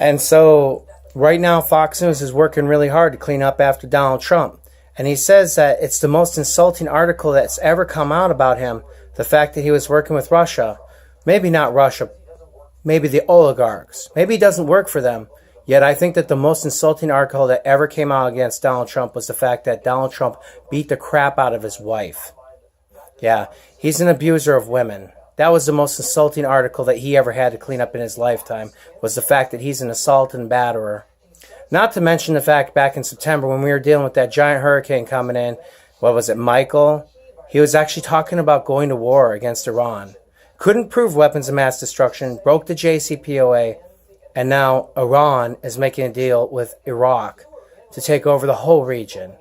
And so right now Fox News is working really hard to clean up after Donald Trump. And he says that it's the most insulting article that's ever come out about him, the fact that he was working with Russia. Maybe not Russia, maybe the oligarchs. Maybe he doesn't work for them. Yet I think that the most insulting article that ever came out against Donald Trump was the fact that Donald Trump beat the crap out of his wife. Yeah, he's an abuser of women. That was the most insulting article that he ever had to clean up in his lifetime, was the fact that he's an assault and batterer. Not to mention the fact back in September when we were dealing with that giant hurricane coming in, what was it, Michael? He was actually talking about going to war against Iran. Couldn't prove weapons of mass destruction, broke the JCPOA, and now Iran is making a deal with Iraq to take over the whole region.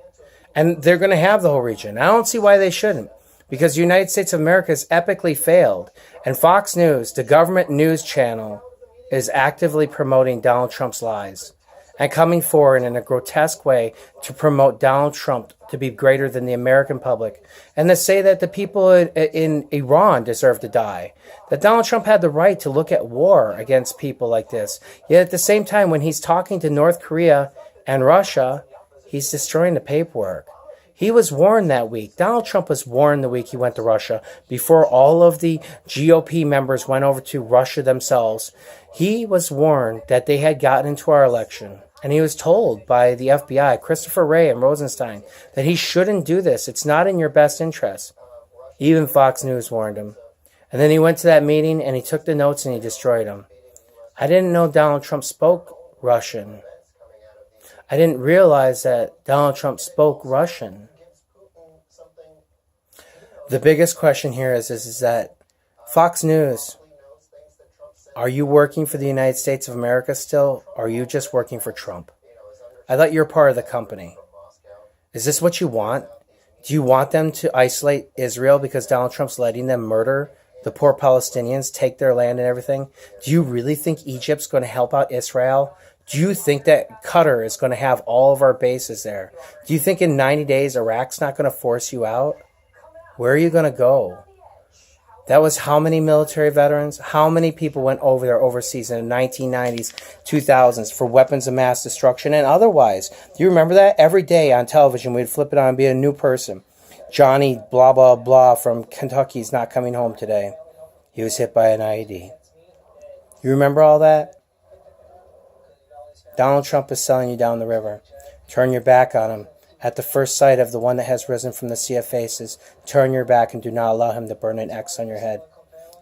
And they're going to have the whole region. I don't see why they shouldn't, because the United States of America has epically failed. And Fox News, the government news channel, is actively promoting Donald Trump's lies and coming forward in a grotesque way to promote Donald Trump to be greater than the American public, and to say that the people in Iran deserve to die, that Donald Trump had the right to look at war against people like this. Yet at the same time, when he's talking to North Korea and Russia, he's destroying the paperwork. He was warned that week. Donald Trump was warned the week he went to Russia, before all of the GOP members went over to Russia themselves. He was warned that they had gotten into our election. And he was told by the FBI, Christopher Wray and Rosenstein, that he shouldn't do this. It's not in your best interest. Even Fox News warned him. And then he went to that meeting and he took the notes and he destroyed them. I didn't know Donald Trump spoke Russian. I didn't realize that Donald Trump spoke Russian. The biggest question here is that Fox News, are you working for the United States of America still, or are you just working for Trump? I thought you were part of the company. Is this what you want? Do you want them to isolate Israel because Donald Trump's letting them murder the poor Palestinians, take their land and everything? Do you really think Egypt's going to help out Israel? Do you think that Qatar is going to have all of our bases there? Do you think in 90 days Iraq's not going to force you out? Where are you going to go? That was how many military veterans? How many people went over there overseas in the 1990s, 2000s for weapons of mass destruction and otherwise? Do you remember that? Every day on television, we'd flip it on and be a new person. Johnny blah, blah, blah from Kentucky's not coming home today. He was hit by an IED. You remember all that? Donald Trump is selling you down the river. Turn your back on him. At the first sight of the one that has risen from the sea of faces, turn your back and do not allow him to burn an X on your head.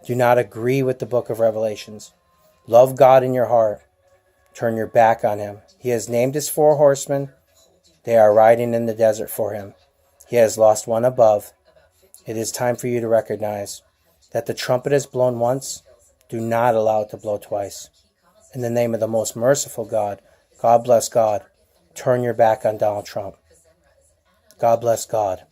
Do not agree with the book of Revelations. Love God in your heart. Turn your back on him. He has named his 4 horsemen. They are riding in the desert for him. He has lost one above. It is time for you to recognize that the trumpet is blown once. Do not allow it to blow twice. In the name of the most merciful God, God bless God. Turn your back on Donald Trump. God bless God.